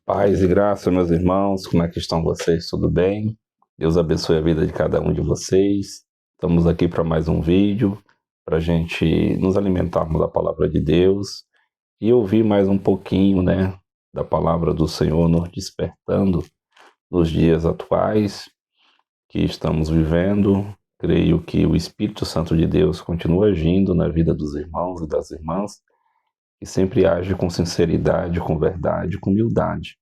Paz e graça, meus irmãos, como é que estão vocês? Tudo bem? Deus abençoe a vida de cada um de vocês. Estamos aqui para mais um vídeo, para a gente nos alimentarmos da palavra de Deus e ouvir mais um pouquinho, da palavra do Senhor nos despertando nos dias atuais que estamos vivendo. Creio que o Espírito Santo de Deus continua agindo na vida dos irmãos e das irmãs e sempre age com sinceridade, com verdade, com humildade,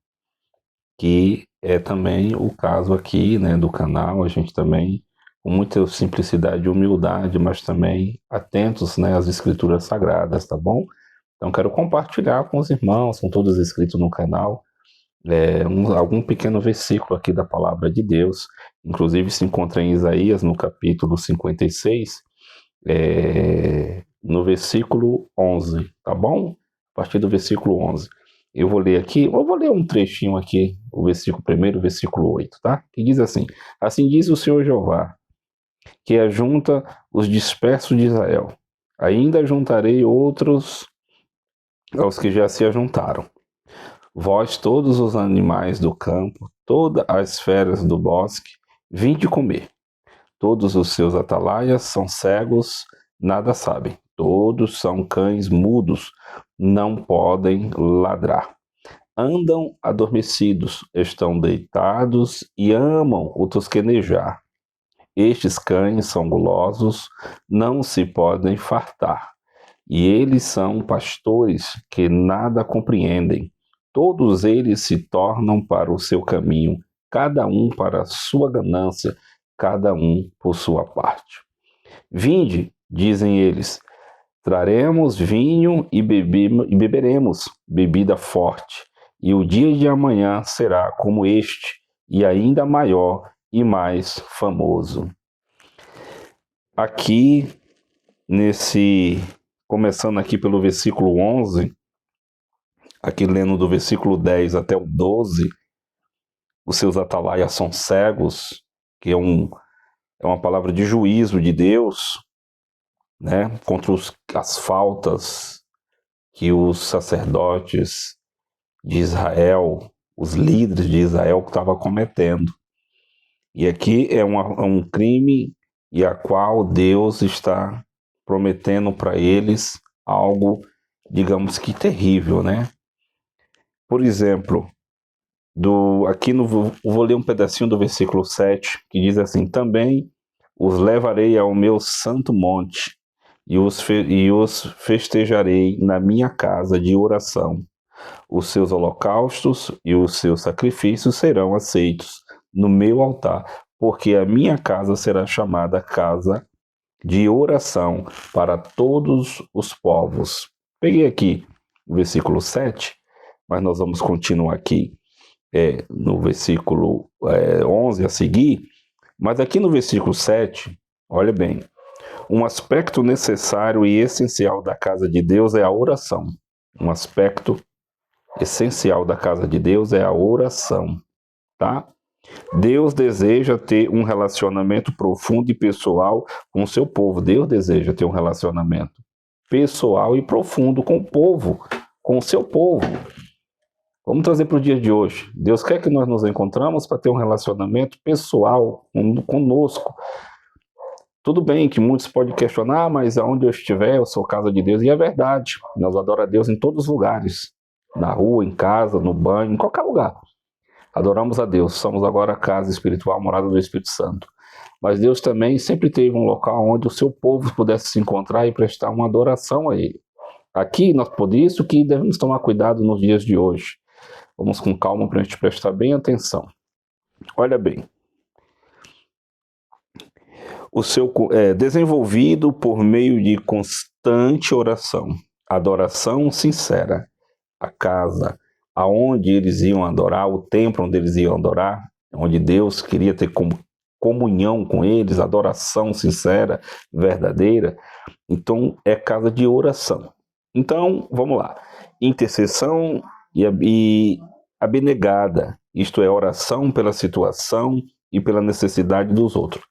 que é também o caso aqui, do canal. A gente também, com muita simplicidade e humildade, mas também atentos, às escrituras sagradas, tá bom? Então quero compartilhar com os irmãos, com todos inscritos no canal, algum pequeno versículo aqui da palavra de Deus. Inclusive se encontra em Isaías, no capítulo 56, no versículo 11, tá bom? A partir do versículo 11. Eu vou ler aqui, eu vou ler um trechinho aqui, o versículo 1, o versículo 8, tá? Que diz assim: Assim diz o Senhor Jeová, que ajunta os dispersos de Israel. Ainda juntarei outros aos que já se ajuntaram. Vós, todos os animais do campo, todas as feras do bosque, vinde comer. Todos os seus atalaias são cegos, nada sabem. Todos são cães mudos, não podem ladrar. Andam adormecidos, estão deitados e amam o tosquenejar. Estes cães são gulosos, não se podem fartar. E eles são pastores que nada compreendem. Todos eles se tornam para o seu caminho, cada um para a sua ganância, cada um por sua parte. Vinde, dizem eles, traremos vinho e beberemos bebida forte, e o dia de amanhã será como este, e ainda maior e mais famoso. Aqui, começando aqui pelo versículo 11, aqui lendo do versículo 10 até o 12, os seus atalaias são cegos, que é uma palavra de juízo de Deus, contra as faltas que os sacerdotes de Israel, os líderes de Israel, estavam cometendo. E aqui é um crime e a qual Deus está prometendo para eles algo, digamos que terrível, Por exemplo, vou ler um pedacinho do versículo 7, que diz assim: Também os levarei ao meu santo monte, e os festejarei na minha casa de oração. Os seus holocaustos e os seus sacrifícios serão aceitos no meu altar, porque a minha casa será chamada casa de oração para todos os povos. Peguei aqui o versículo 7, mas nós vamos continuar aqui no versículo 11 a seguir. Mas aqui no versículo 7, olha bem, um aspecto necessário e essencial da casa de Deus é a oração. Um aspecto essencial da casa de Deus é a oração, tá? Deus deseja ter um relacionamento profundo e pessoal com o seu povo. Deus deseja ter um relacionamento pessoal e profundo com o povo, com o seu povo. Vamos trazer para o dia de hoje. Deus quer que nós nos encontramos para ter um relacionamento pessoal conosco. Tudo bem que muitos podem questionar, mas aonde eu estiver, eu sou casa de Deus. E é verdade, nós adoramos a Deus em todos os lugares. Na rua, em casa, no banho, em qualquer lugar. Adoramos a Deus, somos agora a casa espiritual, morada do Espírito Santo. Mas Deus também sempre teve um local onde o seu povo pudesse se encontrar e prestar uma adoração a Ele. Aqui, por isso que devemos tomar cuidado nos dias de hoje. Vamos com calma para a gente prestar bem atenção. Olha bem. Desenvolvido por meio de constante oração, adoração sincera, a casa aonde eles iam adorar, o templo onde eles iam adorar, onde Deus queria ter comunhão com eles, adoração sincera, verdadeira. Então, é casa de oração. Então, vamos lá. Intercessão e abnegada, isto é, oração pela situação e pela necessidade dos outros.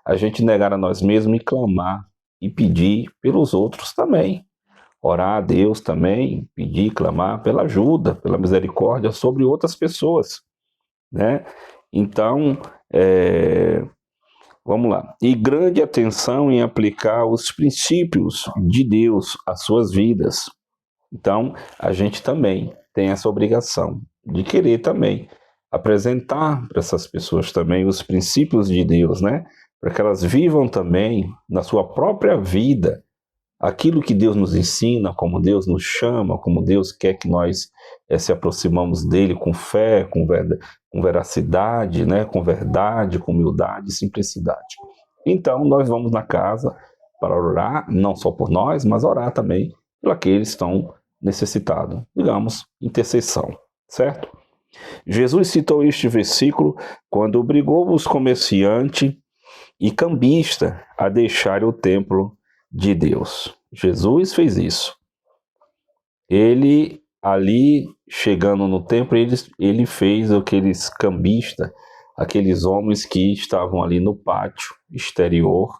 A gente negar a nós mesmos e clamar e pedir pelos outros também. orar a Deus também, pedir, clamar pela ajuda, pela misericórdia sobre outras pessoas, né? Então, vamos lá. E grande atenção em aplicar os princípios de Deus às suas vidas. Então, a gente também tem essa obrigação de querer também apresentar para essas pessoas também os princípios de Deus, né? Para que elas vivam também na sua própria vida aquilo que Deus nos ensina, como Deus nos chama, como Deus quer que nós se aproximamos dele com fé, com veracidade, né? Com verdade, com humildade e simplicidade. Então, nós vamos na casa para orar, não só por nós, mas orar também por aqueles que estão necessitados. Digamos, intercessão, certo? Jesus citou este versículo quando obrigou os comerciantes e cambistas a deixarem o templo de Deus. Jesus fez isso. Ele, ali, chegando no templo, ele fez aqueles cambistas, aqueles homens que estavam ali no pátio exterior,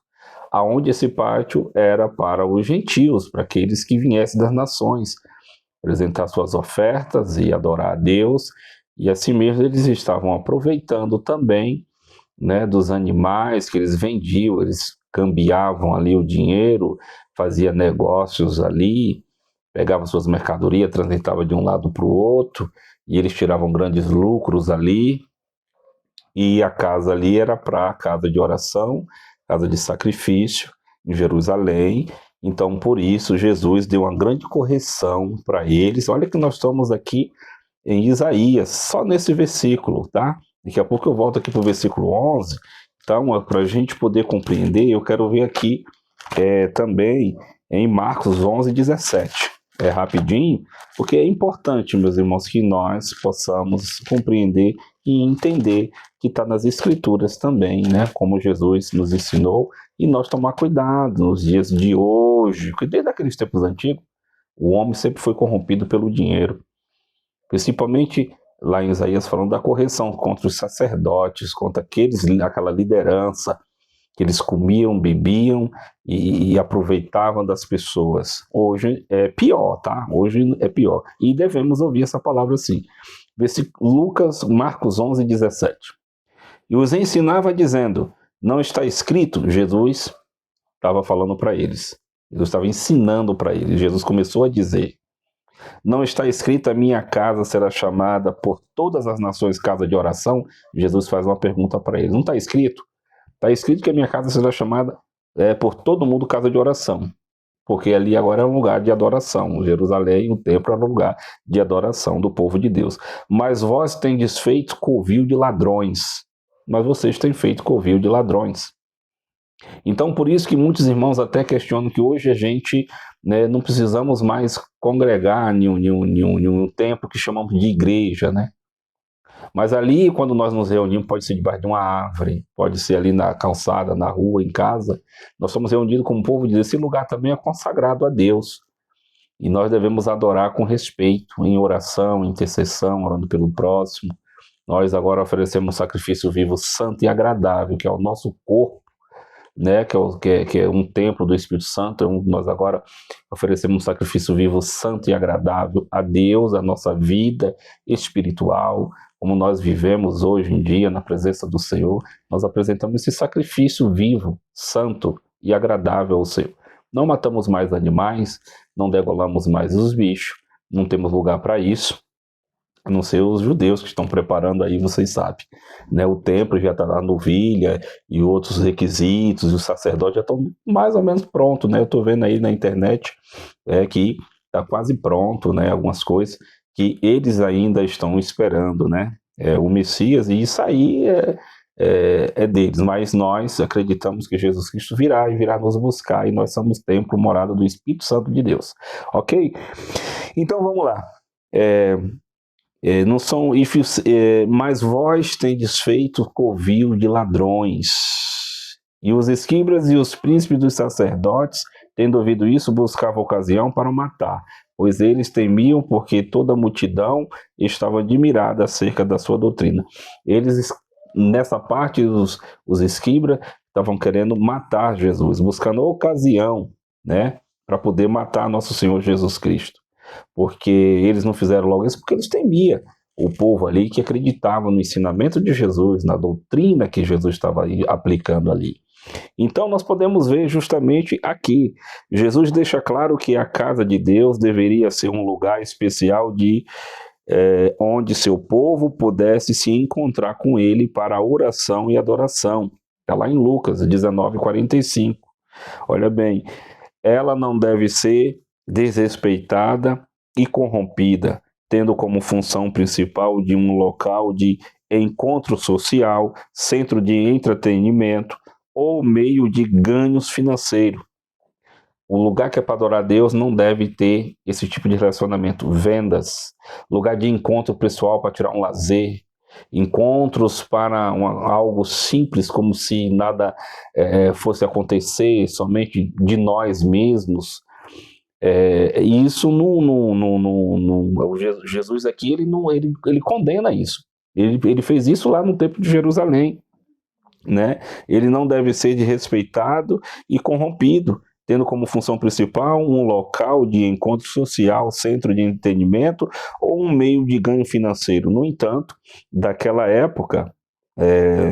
aonde esse pátio era para os gentios, para aqueles que viessem das nações, apresentar suas ofertas e adorar a Deus, e assim mesmo eles estavam aproveitando também, né, dos animais que eles vendiam, eles cambiavam ali o dinheiro, fazia negócios ali, pegavam suas mercadorias, transitavam de um lado para o outro, e eles tiravam grandes lucros ali, e a casa ali era para a casa de oração, casa de sacrifício, em Jerusalém. Então, por isso, Jesus deu uma grande correção para eles. Olha que nós estamos aqui em Isaías, só nesse versículo, tá? Daqui a pouco eu volto aqui para o versículo 11. Então, para a gente poder compreender, eu quero ver aqui também em Marcos 11, 17. É rapidinho, porque é importante, meus irmãos, que nós possamos compreender e entender que está nas Escrituras também, né? Como Jesus nos ensinou, e nós tomar cuidado nos dias de hoje, porque desde aqueles tempos antigos, o homem sempre foi corrompido pelo dinheiro. Principalmente lá em Isaías falando da correção contra os sacerdotes, contra aquela liderança, que eles comiam, bebiam e aproveitavam das pessoas. Hoje é pior, tá? Hoje é pior. E devemos ouvir essa palavra assim. Marcos 11, 17. E os ensinava dizendo, não está escrito, Jesus estava falando para eles. Jesus estava ensinando para eles. Jesus começou a dizer, não está escrito, a minha casa será chamada por todas as nações casa de oração? Jesus faz uma pergunta para eles. Não está escrito? Está escrito que a minha casa será chamada por todo mundo casa de oração. Porque ali agora é um lugar de adoração. Jerusalém, o templo era um lugar de adoração do povo de Deus. Mas vós tendes feito covil de ladrões. Mas vocês têm feito covil de ladrões. Então, por isso que muitos irmãos até questionam que hoje a gente, né, não precisamos mais congregar em um templo que chamamos de igreja, né? Mas ali, quando nós nos reunimos, pode ser debaixo de uma árvore, pode ser ali na calçada, na rua, em casa. Nós somos reunidos como povo de Deus. Esse lugar também é consagrado a Deus. E nós devemos adorar com respeito, em oração, em intercessão, orando pelo próximo. Nós agora oferecemos um sacrifício vivo, santo e agradável, que é o nosso corpo, né, que é um templo do Espírito Santo. Nós agora oferecemos um sacrifício vivo, santo e agradável a Deus, a nossa vida espiritual, como nós vivemos hoje em dia na presença do Senhor. Nós apresentamos esse sacrifício vivo, santo e agradável ao Senhor. Não matamos mais animais, não degolamos mais os bichos, não temos lugar para isso, a não ser os judeus que estão preparando aí, vocês sabem, né? O templo já está na novilha e outros requisitos, e os sacerdotes já estão mais ou menos prontos, né? Eu estou vendo aí na internet que está quase pronto, né? Algumas coisas que eles ainda estão esperando, né? O Messias, e isso aí é deles, mas nós acreditamos que Jesus Cristo virá e virá nos buscar, e nós somos templo, morada do Espírito Santo de Deus, ok? Então vamos lá. Não são, mas vós tendes feito covil de ladrões. E os escribas e os príncipes dos sacerdotes, tendo ouvido isso, buscavam ocasião para o matar, pois eles temiam, porque toda a multidão estava admirada acerca da sua doutrina. Eles, nessa parte, os escribas estavam querendo matar Jesus, buscando ocasião, né, para poder matar nosso Senhor Jesus Cristo. Porque eles não fizeram logo isso porque eles temiam o povo ali que acreditava no ensinamento de Jesus, na doutrina que Jesus estava aplicando ali. Então nós podemos ver justamente aqui, Jesus deixa claro que a casa de Deus deveria ser um lugar especial onde seu povo pudesse se encontrar com ele para oração e adoração. Está lá em Lucas 19:45. Olha bem, ela não deve ser desrespeitada e corrompida, tendo como função principal de um local de encontro social, centro de entretenimento ou meio de ganhos financeiros. O lugar que é para adorar a Deus não deve ter esse tipo de relacionamento. Vendas, lugar de encontro pessoal para tirar um lazer, encontros para algo simples, como se nada fosse acontecer, somente de nós mesmos. E isso Jesus aqui ele condena isso. Ele fez isso lá no Templo de Jerusalém, né? Ele não deve ser desrespeitado e corrompido, tendo como função principal um local de encontro social, centro de entretenimento ou um meio de ganho financeiro. No entanto, daquela época,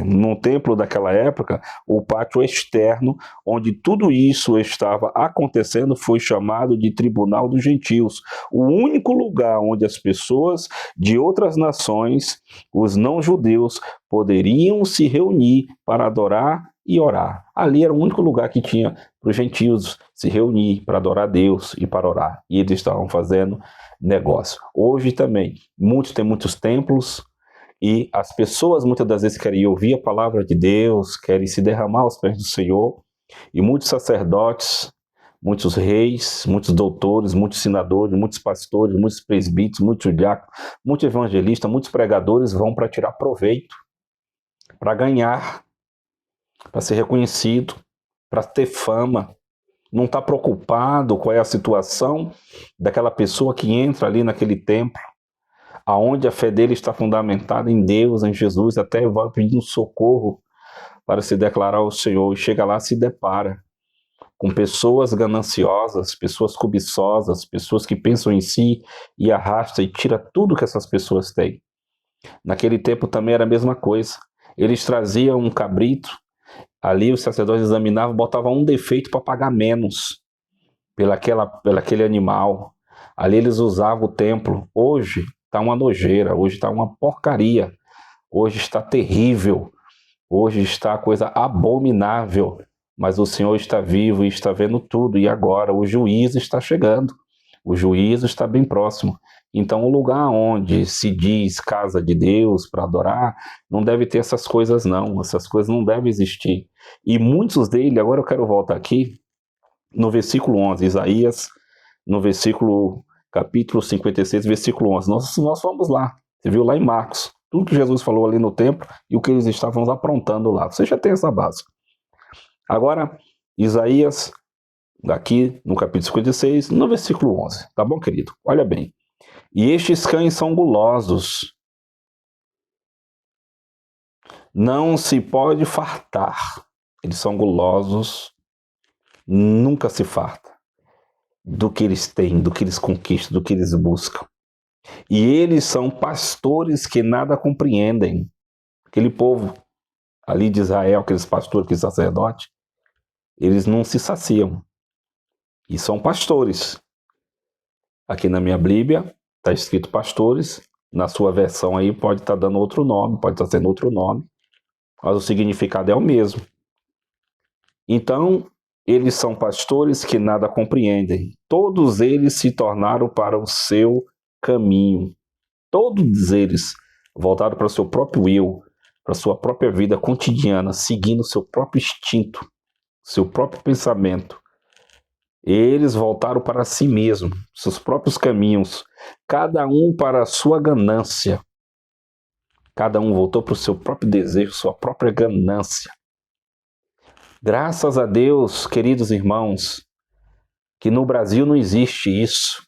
no templo daquela época, o pátio externo, onde tudo isso estava acontecendo, foi chamado de Tribunal dos Gentios, o único lugar onde as pessoas de outras nações, os não-judeus, poderiam se reunir para adorar e orar. Ali era o único lugar que tinha para os gentios se reunir para adorar a Deus e para orar. E eles estavam fazendo negócio. Hoje também, tem muitos templos, e as pessoas muitas das vezes querem ouvir a palavra de Deus, querem se derramar aos pés do Senhor, e muitos sacerdotes, muitos reis, muitos doutores, muitos senadores, muitos pastores, muitos presbíteros, muitos diáconos, muitos evangelistas, muitos pregadores vão para tirar proveito, para ganhar, para ser reconhecido, para ter fama. Não está preocupado qual é a situação daquela pessoa que entra ali naquele templo, aonde a fé dele está fundamentada em Deus, em Jesus, até vai pedindo socorro para se declarar ao Senhor, e chega lá e se depara com pessoas gananciosas, pessoas cobiçosas, pessoas que pensam em si e arrasta e tira tudo que essas pessoas têm. Naquele tempo também era a mesma coisa. Eles traziam um cabrito, ali os sacerdotes examinavam, botavam um defeito para pagar menos pelaquele animal. Ali eles usavam o templo. Hoje está uma nojeira, hoje está uma porcaria, hoje está terrível, hoje está coisa abominável, mas o Senhor está vivo e está vendo tudo, e agora o juízo está chegando, o juízo está bem próximo. Então o lugar onde se diz casa de Deus para adorar, não deve ter essas coisas não, essas coisas não devem existir. E muitos deles, agora eu quero voltar aqui, no versículo 11, Isaías, no capítulo 56, versículo 11. Nós vamos lá. Você viu lá em Marcos. Tudo que Jesus falou ali no templo e o que eles estavam aprontando lá. Você já tem essa base. Agora, Isaías, aqui no capítulo 56, no versículo 11. Tá bom, querido? Olha bem. E estes cães são gulosos. Não se pode fartar. Eles são gulosos. Nunca se farta do que eles têm, do que eles conquistam, do que eles buscam. E eles são pastores que nada compreendem. Aquele povo ali de Israel, aqueles pastores, aqueles sacerdotes, eles não se saciam. E são pastores. Aqui na minha Bíblia está escrito pastores, na sua versão aí pode estar dando outro nome, pode estar sendo outro nome, mas o significado é o mesmo. Então, eles são pastores que nada compreendem. Todos eles se tornaram para o seu caminho. Todos eles voltaram para o seu próprio eu, para a sua própria vida cotidiana, seguindo o seu próprio instinto, seu próprio pensamento. Eles voltaram para si mesmos, seus próprios caminhos, cada um para a sua ganância. Cada um voltou para o seu próprio desejo, sua própria ganância. Graças a Deus, queridos irmãos, que no Brasil não existe isso.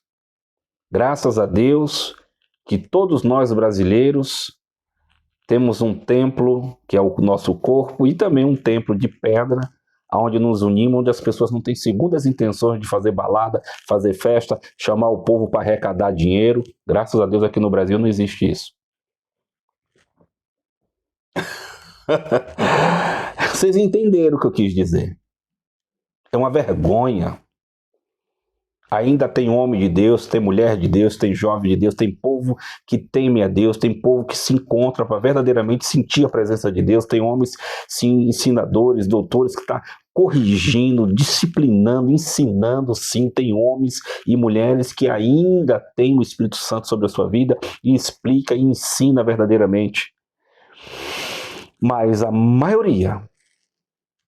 Graças a Deus que todos nós brasileiros temos um templo, que é o nosso corpo, e também um templo de pedra, onde nos unimos, onde as pessoas não têm segundas intenções de fazer balada, fazer festa, chamar o povo para arrecadar dinheiro. Graças a Deus aqui no Brasil não existe isso. Vocês entenderam o que eu quis dizer. É uma vergonha. Ainda tem homem de Deus, tem mulher de Deus, tem jovem de Deus, tem povo que teme a Deus, tem povo que se encontra para verdadeiramente sentir a presença de Deus, tem homens, sim, ensinadores, doutores que estão corrigindo, disciplinando, ensinando, sim, tem homens e mulheres que ainda têm o Espírito Santo sobre a sua vida e explica e ensina verdadeiramente. Mas a maioria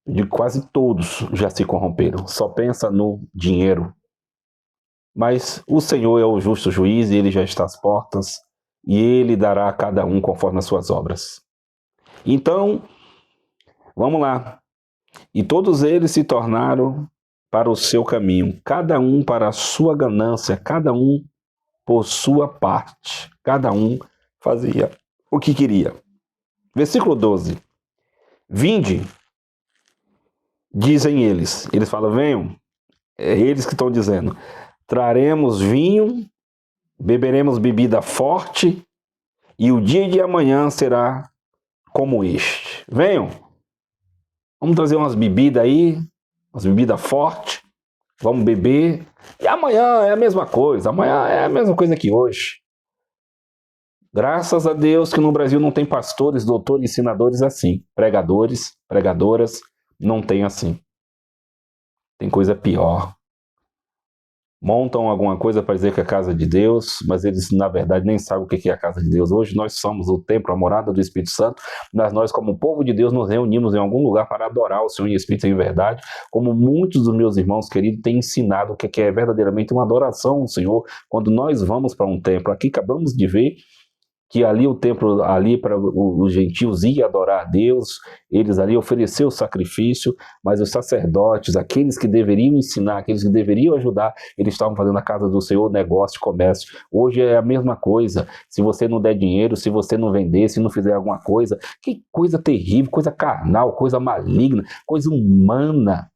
de quase todos já se corromperam, só pensa no dinheiro. Mas o Senhor é o justo juiz e Ele já está às portas e Ele dará a cada um conforme as suas obras. Então, vamos lá. E todos eles se tornaram para o seu caminho, cada um para a sua ganância, cada um por sua parte. Cada um fazia o que queria. Versículo 12. Vinde, dizem eles. Eles falam, venham. É eles que estão dizendo. Traremos vinho, beberemos bebida forte, e o dia de amanhã será como este. Venham, vamos trazer umas bebidas aí, umas bebidas fortes, vamos beber, e amanhã é a mesma coisa, amanhã é a mesma coisa que hoje. Graças a Deus que no Brasil não tem pastores, doutores, ensinadores assim, pregadores, pregadoras, não tem assim. Tem coisa pior. Montam alguma coisa para dizer que é a casa de Deus, mas eles, na verdade, nem sabem o que é a casa de Deus. Hoje nós somos o templo, a morada do Espírito Santo, mas nós, como povo de Deus, nos reunimos em algum lugar para adorar o Senhor em Espírito e em verdade, como muitos dos meus irmãos queridos têm ensinado o que é verdadeiramente uma adoração ao Senhor, quando nós vamos para um templo. Aqui acabamos de ver que ali o templo, ali para os gentios ia adorar a Deus, eles ali ofereceram o sacrifício, mas os sacerdotes, aqueles que deveriam ensinar, aqueles que deveriam ajudar, eles estavam fazendo na casa do Senhor negócio, comércio. Hoje é a mesma coisa, se você não der dinheiro, se você não vender, se não fizer alguma coisa, que coisa terrível, coisa carnal, coisa maligna, coisa humana.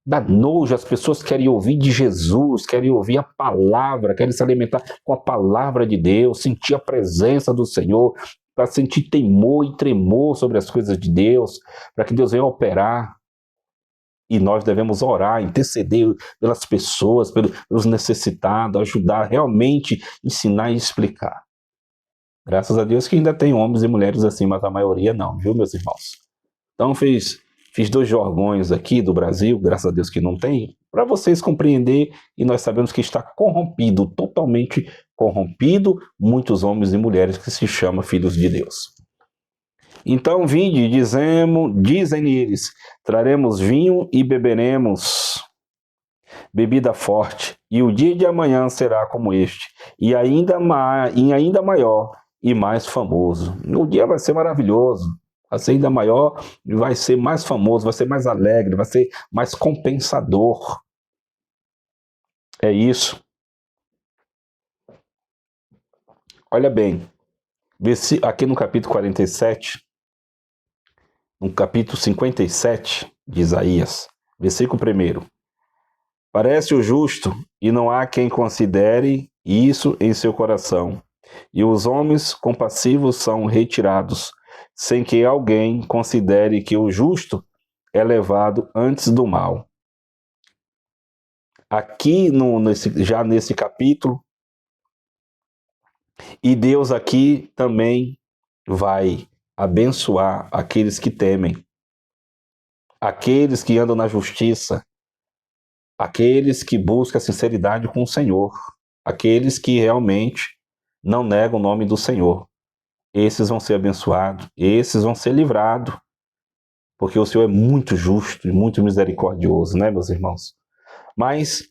Dá nojo, as pessoas querem ouvir de Jesus, querem ouvir a palavra, querem se alimentar com a palavra de Deus, sentir a presença do Senhor, para sentir temor e tremor sobre as coisas de Deus, para que Deus venha operar. E nós devemos orar, interceder pelas pessoas, pelos necessitados, ajudar, realmente ensinar e explicar. Graças a Deus que ainda tem homens e mulheres assim, mas a maioria não, viu, meus irmãos? Então fiz 2 jargões aqui do Brasil, graças a Deus que não tem, para vocês compreender, e nós sabemos que está corrompido, totalmente corrompido, muitos homens e mulheres que se chamam filhos de Deus. Então vinde, dizem eles, traremos vinho e beberemos bebida forte, e o dia de amanhã será como este, e ainda maior e mais famoso. O dia vai ser maravilhoso. Vai ser ainda maior, vai ser mais famoso, vai ser mais alegre, vai ser mais compensador. É isso. Olha bem, aqui no capítulo 47, no capítulo 57 de Isaías, versículo 1. Parece o justo, e não há quem considere isso em seu coração, e os homens compassivos são retirados, sem que alguém considere que o justo é levado antes do mal. Aqui, já nesse capítulo, e Deus aqui também vai abençoar aqueles que temem, aqueles que andam na justiça, aqueles que buscam a sinceridade com o Senhor, aqueles que realmente não negam o nome do Senhor. Esses vão ser abençoados, esses vão ser livrados, porque o Senhor é muito justo e muito misericordioso, né, meus irmãos? Mas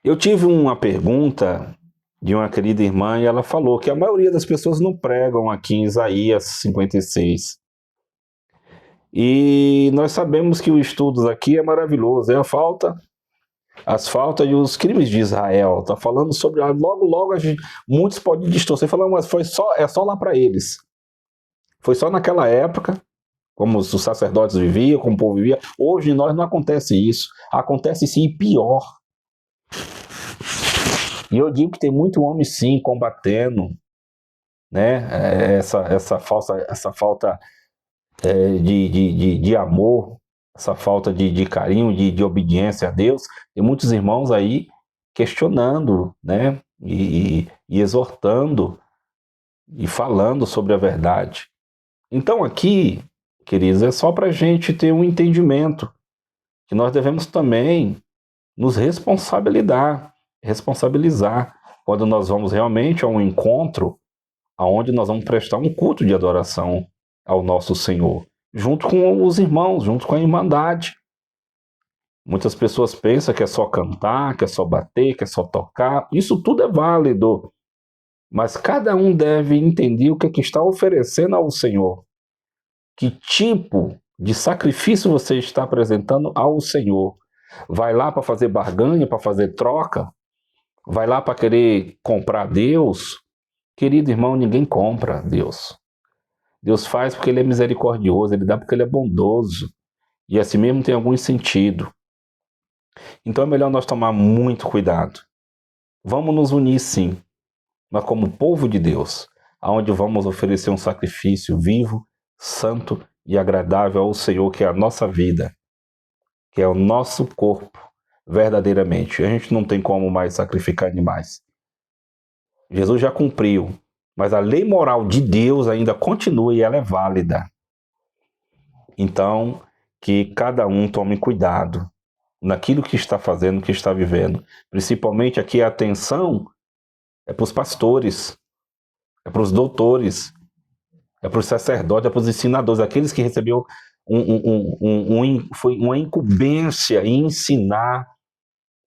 eu tive uma pergunta de uma querida irmã e ela falou que a maioria das pessoas não pregam aqui em Isaías 56. E nós sabemos que o estudo aqui é maravilhoso, é as faltas e os crimes de Israel. Está falando sobre, logo muitos podem distorcer, falando, mas é só lá para eles. Foi só naquela época, como os sacerdotes viviam, como o povo vivia. Hoje em nós não acontece isso. Acontece sim pior. E eu digo que tem muito homem sim combatendo, né, essa falta de amor, essa falta de carinho, de obediência a Deus. Tem muitos irmãos aí questionando, né, e exortando e falando sobre a verdade. Então aqui, queridos, é só para a gente ter um entendimento que nós devemos também nos responsabilizar quando nós vamos realmente a um encontro aonde nós vamos prestar um culto de adoração ao nosso Senhor, junto com os irmãos, junto com a irmandade. Muitas pessoas pensam que é só cantar, que é só bater, que é só tocar. Isso tudo é válido, mas cada um deve entender o que é que está oferecendo ao Senhor. Que tipo de sacrifício você está apresentando ao Senhor? Vai lá para fazer barganha, para fazer troca? Vai lá para querer comprar Deus? Querido irmão, ninguém compra Deus. Deus faz porque Ele é misericordioso, Ele dá porque Ele é bondoso. E assim mesmo tem algum sentido. Então é melhor nós tomar muito cuidado. Vamos nos unir sim, mas como povo de Deus, aonde vamos oferecer um sacrifício vivo, santo e agradável ao Senhor, que é a nossa vida, que é o nosso corpo, verdadeiramente. A gente não tem como mais sacrificar animais. Jesus já cumpriu, mas a lei moral de Deus ainda continua e ela é válida. Então, que cada um tome cuidado naquilo que está fazendo, que está vivendo. Principalmente aqui a atenção é para os pastores, é para os doutores, é para os sacerdotes, é para os ensinadores, aqueles que receberam foi uma incumbência em ensinar,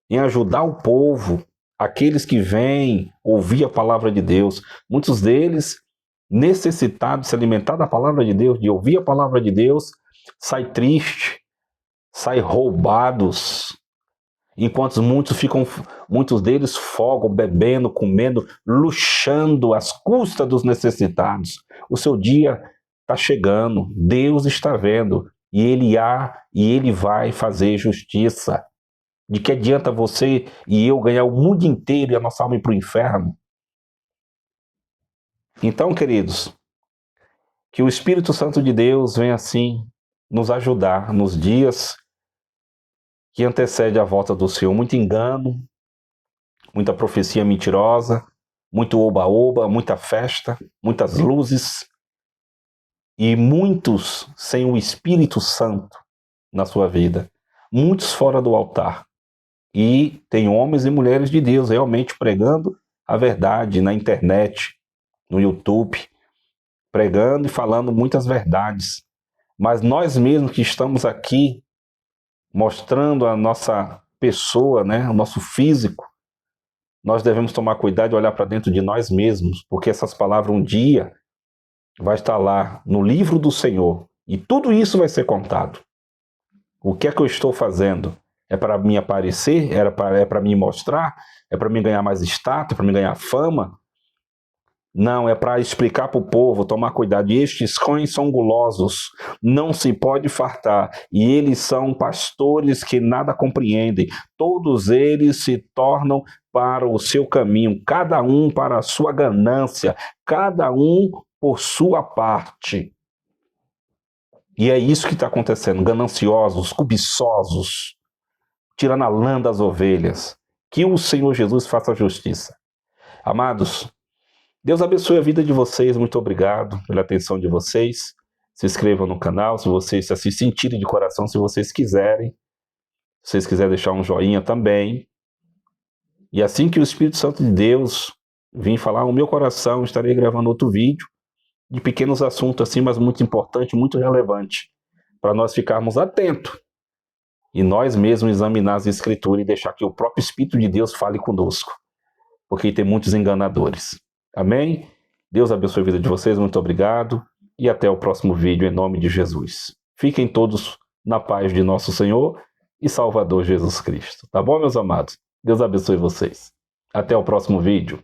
em ajudar o povo, aqueles que vêm ouvir a palavra de Deus, muitos deles necessitados de se alimentar da palavra de Deus, de ouvir a palavra de Deus, sai triste, sai roubados, enquanto muitos deles fogam, bebendo, comendo, luxando às custas dos necessitados. O seu dia está chegando, Deus está vendo, e Ele vai fazer justiça. De que adianta você e eu ganhar o mundo inteiro e a nossa alma ir para o inferno? Então, queridos, que o Espírito Santo de Deus venha assim nos ajudar nos dias que antecede a volta do Senhor. Muito engano, muita profecia mentirosa, muito oba-oba, muita festa, muitas luzes e muitos sem o Espírito Santo na sua vida, muitos fora do altar. E tem homens e mulheres de Deus realmente pregando a verdade na internet, no YouTube, pregando e falando muitas verdades. Mas nós mesmos que estamos aqui mostrando a nossa pessoa, né, o nosso físico, nós devemos tomar cuidado e olhar para dentro de nós mesmos, porque essas palavras um dia vai estar lá no livro do Senhor e tudo isso vai ser contado. O que é que eu estou fazendo? É para me aparecer? É para me mostrar? É para me ganhar mais status? É para me ganhar fama? Não, é para explicar para o povo, tomar cuidado. E estes cães são gulosos, não se pode fartar. E eles são pastores que nada compreendem. Todos eles se tornam para o seu caminho, cada um para a sua ganância, cada um por sua parte. E é isso que está acontecendo, gananciosos, cobiçosos, tirando a lã das ovelhas. Que o Senhor Jesus faça justiça. Amados, Deus abençoe a vida de vocês, muito obrigado pela atenção de vocês. Se inscrevam no canal, se vocês se sentirem de coração, se vocês quiserem. Se vocês quiserem deixar um joinha também. E assim que o Espírito Santo de Deus vir falar no meu coração, estarei gravando outro vídeo de pequenos assuntos assim, mas muito importante, muito relevante, para nós ficarmos atentos e nós mesmos examinar as Escrituras e deixar que o próprio Espírito de Deus fale conosco, porque tem muitos enganadores. Amém? Deus abençoe a vida de vocês, muito obrigado e até o próximo vídeo em nome de Jesus. Fiquem todos na paz de nosso Senhor e Salvador Jesus Cristo. Tá bom, meus amados? Deus abençoe vocês. Até o próximo vídeo.